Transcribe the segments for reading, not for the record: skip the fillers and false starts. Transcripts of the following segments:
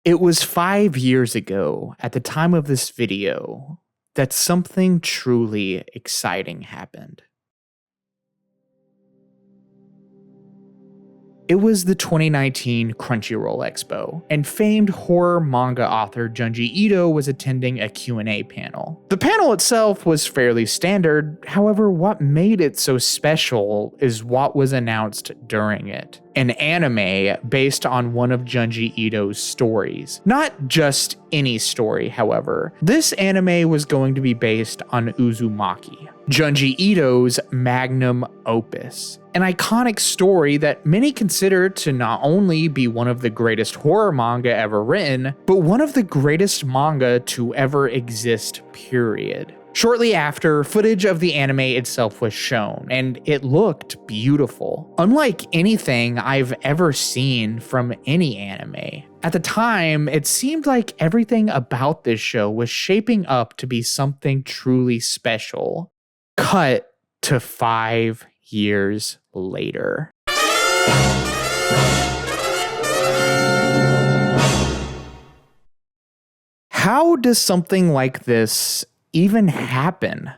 It was 5 years ago, at the time of this video, that something truly exciting happened. It was the 2019 Crunchyroll Expo, and famed horror manga author Junji Ito was attending a Q&A panel. The panel itself was fairly standard, however, what made it so special is what was announced during it. An anime based on one of Junji Ito's stories. Not just any story, however. This anime was going to be based on Uzumaki, Junji Ito's magnum opus. An iconic story that many consider to not only be one of the greatest horror manga ever written, but one of the greatest manga to ever exist, period. Shortly after, footage of the anime itself was shown, and it looked beautiful. Unlike anything I've ever seen from any anime. At the time, it seemed like everything about this show was shaping up to be something truly special. Cut to 5 years later. How does something like this even happen?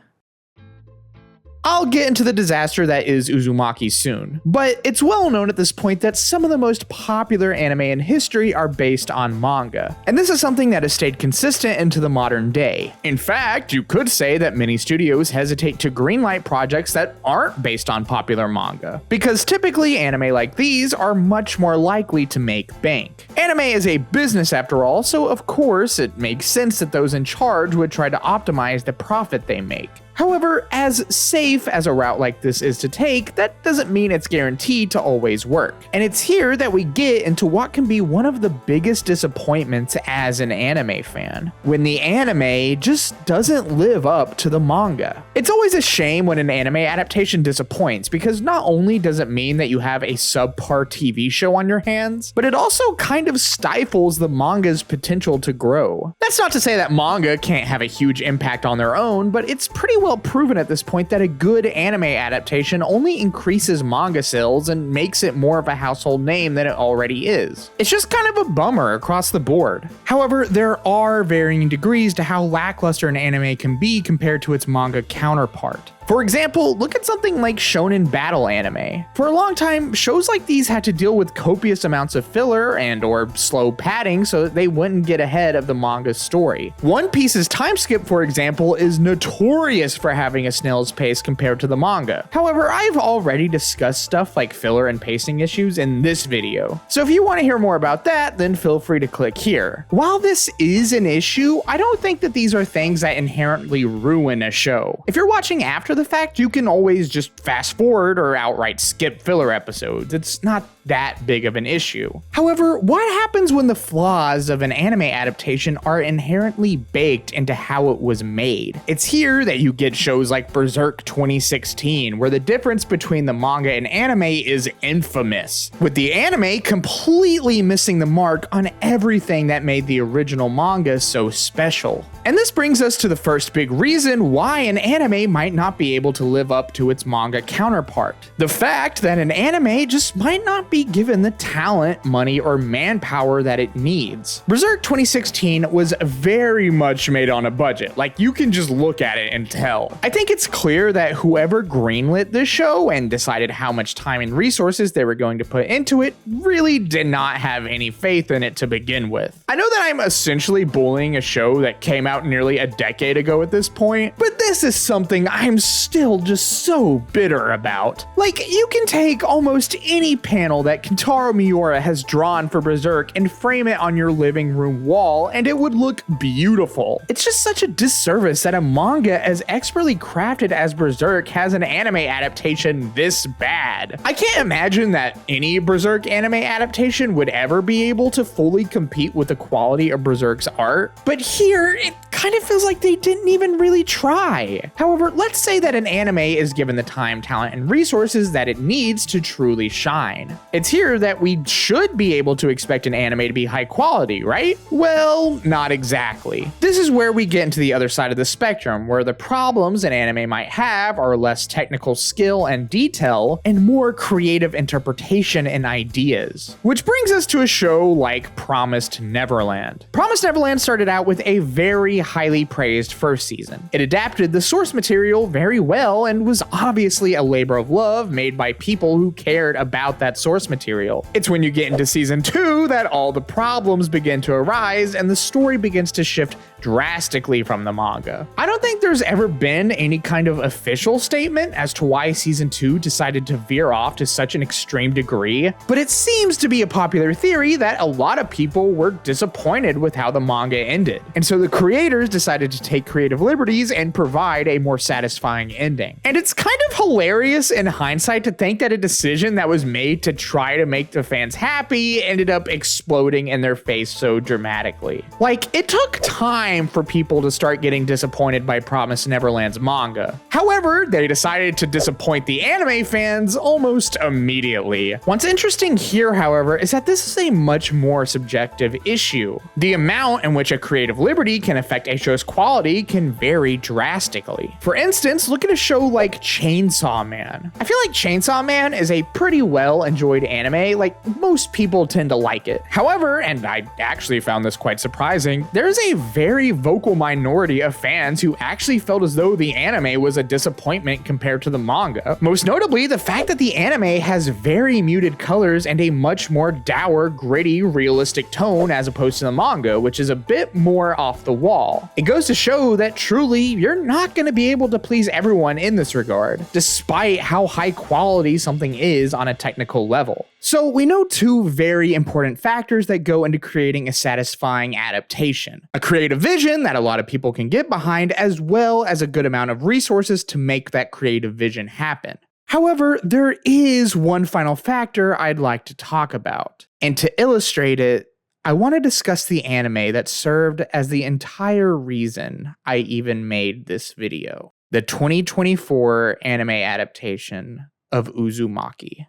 I'll get into the disaster that is Uzumaki soon, but it's well known at this point that some of the most popular anime in history are based on manga, and this is something that has stayed consistent into the modern day. In fact, you could say that many studios hesitate to greenlight projects that aren't based on popular manga, because typically anime like these are much more likely to make bank. Anime is a business after all, so of course it makes sense that those in charge would try to optimize the profit they make. However, as safe as a route like this is to take, that doesn't mean it's guaranteed to always work. And it's here that we get into what can be one of the biggest disappointments as an anime fan, when the anime just doesn't live up to the manga. It's always a shame when an anime adaptation disappoints, because not only does it mean that you have a subpar TV show on your hands, but it also kind of stifles the manga's potential to grow. That's not to say that manga can't have a huge impact on their own, but it's pretty well proven at this point that a good anime adaptation only increases manga sales and makes it more of a household name than it already is. It's just kind of a bummer across the board. However, there are varying degrees to how lackluster an anime can be compared to its manga counterpart. For example, look at something like shonen battle anime. For a long time, shows like these had to deal with copious amounts of filler and or slow padding so that they wouldn't get ahead of the manga's story. One Piece's time skip, for example, is notorious for having a snail's pace compared to the manga. However, I've already discussed stuff like filler and pacing issues in this video, so if you want to hear more about that, then feel free to click here. While this is an issue, I don't think that these are things that inherently ruin a show. If you're watching after the fact, you can always just fast forward or outright skip filler episodes. It's not that big of an issue. However, what happens when the flaws of an anime adaptation are inherently baked into how it was made? It's here that you get shows like Berserk 2016, where the difference between the manga and anime is infamous, with the anime completely missing the mark on everything that made the original manga so special. And this brings us to the first big reason why an anime might not be able to live up to its manga counterpart. The fact that an anime just might not be given the talent, money, or manpower that it needs. Berserk 2016 was very much made on a budget. Like, you can just look at it and tell. I think it's clear that whoever greenlit this show and decided how much time and resources they were going to put into it really did not have any faith in it to begin with. I know that I'm essentially bullying a show that came out nearly a decade ago at this point, but this is something I'm still just so bitter about. Like, you can take almost any panel that Kentaro Miura has drawn for Berserk and frame it on your living room wall, and it would look beautiful. It's just such a disservice that a manga as expertly crafted as Berserk has an anime adaptation this bad. I can't imagine that any Berserk anime adaptation would ever be able to fully compete with the quality of Berserk's art, but here it kind of feels like they didn't even really try. However, let's say that an anime is given the time, talent, and resources that it needs to truly shine. It's here that we should be able to expect an anime to be high quality, right? Well, not exactly. This is where we get into the other side of the spectrum, where the problems an anime might have are less technical skill and detail and more creative interpretation and ideas. Which brings us to a show like Promised Neverland. Promised Neverland started out with a very highly praised first season. It adapted the source material very well and was obviously a labor of love made by people who cared about that source material. It's when you get into season 2 that all the problems begin to arise and the story begins to shift drastically from the manga. I don't think there's ever been any kind of official statement as to why season 2 decided to veer off to such an extreme degree, but it seems to be a popular theory that a lot of people were disappointed with how the manga ended. And so the creators decided to take creative liberties and provide a more satisfying ending. And it's kind of hilarious in hindsight to think that a decision that was made to try to make the fans happy ended up exploding in their face so dramatically. Like, it took time for people to start getting disappointed by Promised Neverland's manga. However, they decided to disappoint the anime fans almost immediately. What's interesting here, however, is that this is a much more subjective issue. The amount in which a creative liberty can affect a show's quality can vary drastically. For instance, look at a show like Chainsaw Man. I feel like Chainsaw Man is a pretty well enjoyed anime, like most people tend to like it. However, and I actually found this quite surprising, there's a very vocal minority of fans who actually felt as though the anime was a disappointment compared to the manga. Most notably, the fact that the anime has very muted colors and a much more dour, gritty, realistic tone as opposed to the manga, which is a bit more off the wall. It goes to show that truly, you're not going to be able to please everyone in this regard, despite how high quality something is on a technical level. So we know two very important factors that go into creating a satisfying adaptation: a creative vision that a lot of people can get behind, as well as a good amount of resources to make that creative vision happen. However, there is one final factor I'd like to talk about. And to illustrate it, I want to discuss the anime that served as the entire reason I even made this video: the 2024 anime adaptation of Uzumaki.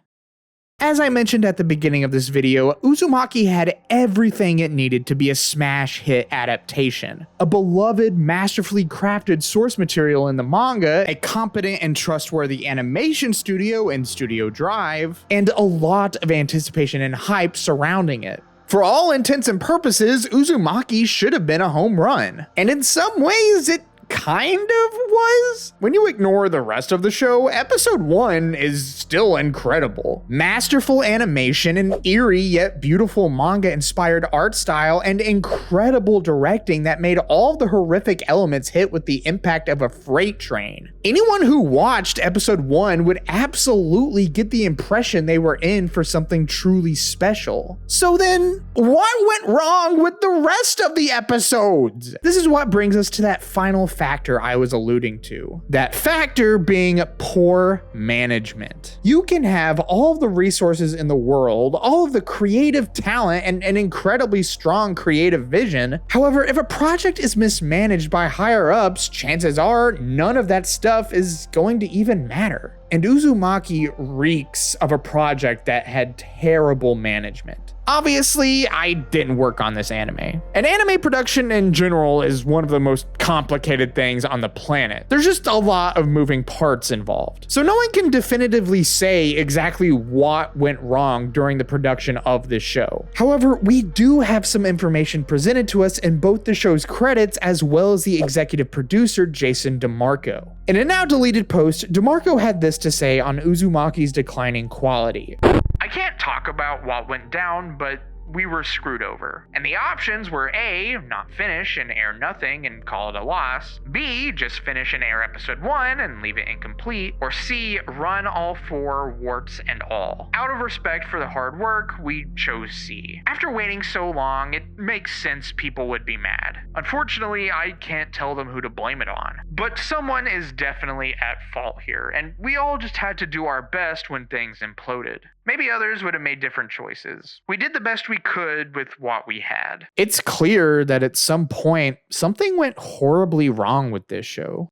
As I mentioned at the beginning of this video, Uzumaki had everything it needed to be a smash hit adaptation. A beloved, masterfully crafted source material in the manga, a competent and trustworthy animation studio in Studio Drive, and a lot of anticipation and hype surrounding it. For all intents and purposes, Uzumaki should have been a home run. And in some ways, it kind of was. When you ignore the rest of the show, episode 1 is still incredible. Masterful animation, an eerie yet beautiful manga-inspired art style, and incredible directing that made all the horrific elements hit with the impact of a freight train. Anyone who watched episode 1 would absolutely get the impression they were in for something truly special. So then, what went wrong with the rest of the episodes? This is what brings us to that final factor I was alluding to. That factor being poor management. You can have all of the resources in the world, all of the creative talent, and an incredibly strong creative vision. However, if a project is mismanaged by higher ups, chances are none of that stuff is going to even matter. And Uzumaki reeks of a project that had terrible management. Obviously, I didn't work on this anime. And anime production in general is one of the most complicated things on the planet. There's just a lot of moving parts involved. So no one can definitively say exactly what went wrong during the production of this show. However, we do have some information presented to us in both the show's credits as well as the executive producer, Jason DeMarco. In a now deleted post, DeMarco had this to say on Uzumaki's declining quality. I can't talk about what went down, but we were screwed over. And the options were A, not finish and air nothing and call it a loss, B, just finish and air episode 1 and leave it incomplete, or C, run all 4 warts and all. Out of respect for the hard work, we chose C. After waiting so long, it makes sense people would be mad. Unfortunately, I can't tell them who to blame it on. But someone is definitely at fault here, and we all just had to do our best when things imploded. Maybe others would have made different choices. We did the best we could with what we had. It's clear that at some point, something went horribly wrong with this show.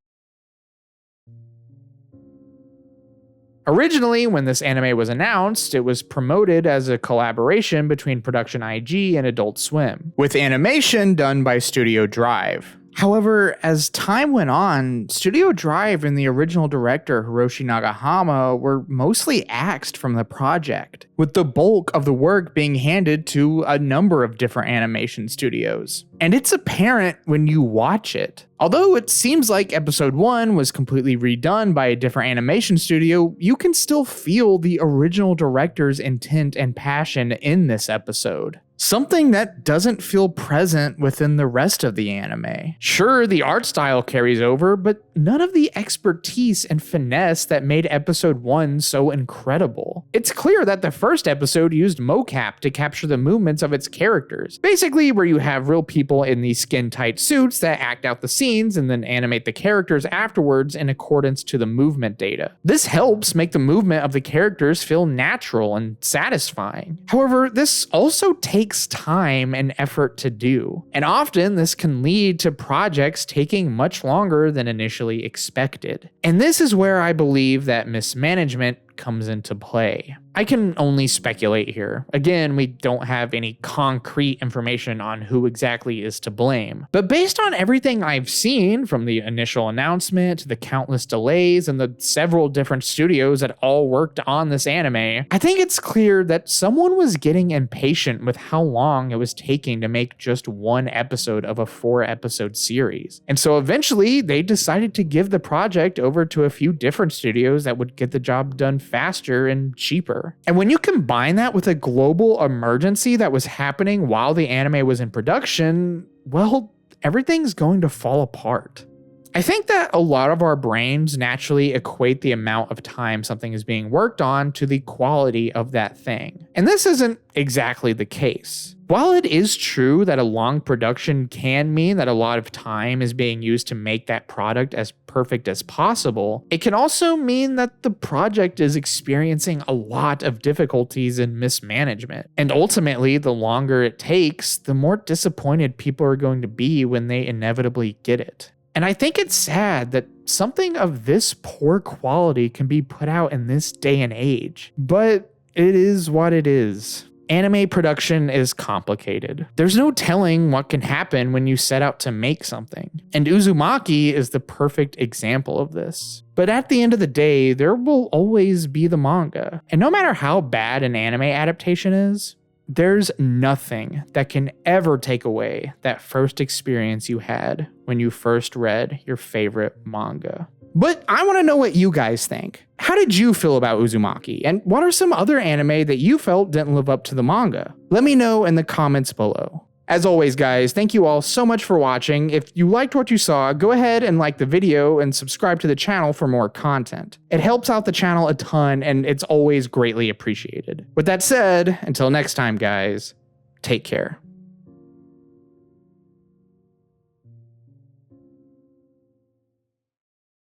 Originally, when this anime was announced, it was promoted as a collaboration between Production IG and Adult Swim, with animation done by Studio Drive. However, as time went on, Studio Drive and the original director Hiroshi Nagahama were mostly axed from the project, with the bulk of the work being handed to a number of different animation studios. And it's apparent when you watch it. Although it seems like episode 1 was completely redone by a different animation studio, you can still feel the original director's intent and passion in this episode. Something that doesn't feel present within the rest of the anime. Sure, the art style carries over, but none of the expertise and finesse that made episode 1 so incredible. It's clear that the first episode used mocap to capture the movements of its characters. Basically, where you have real people in these skin-tight suits that act out the scenes and then animate the characters afterwards in accordance to the movement data. This helps make the movement of the characters feel natural and satisfying. However, this also takes time and effort to do, and often this can lead to projects taking much longer than initially expected. And this is where I believe that mismanagement comes into play. I can only speculate here. Again, we don't have any concrete information on who exactly is to blame. But based on everything I've seen, from the initial announcement to the countless delays and the several different studios that all worked on this anime, I think it's clear that someone was getting impatient with how long it was taking to make just one episode of a 4-episode series. And so eventually they decided to give the project over to a few different studios that would get the job done faster and cheaper. And when you combine that with a global emergency that was happening while the anime was in production, well, everything's going to fall apart. I think that a lot of our brains naturally equate the amount of time something is being worked on to the quality of that thing. And this isn't exactly the case. While it is true that a long production can mean that a lot of time is being used to make that product as perfect as possible, it can also mean that the project is experiencing a lot of difficulties and mismanagement. And ultimately, the longer it takes, the more disappointed people are going to be when they inevitably get it. And I think it's sad that something of this poor quality can be put out in this day and age, but it is what it is. Anime production is complicated. There's no telling what can happen when you set out to make something. And Uzumaki is the perfect example of this. But at the end of the day, there will always be the manga. And no matter how bad an anime adaptation is, there's nothing that can ever take away that first experience you had when you first read your favorite manga. But I want to know what you guys think. How did you feel about Uzumaki? And what are some other anime that you felt didn't live up to the manga? Let me know in the comments below. As always, guys, thank you all so much for watching. If you liked what you saw, go ahead and like the video and subscribe to the channel for more content. It helps out the channel a ton, and it's always greatly appreciated. With that said, until next time, guys, take care.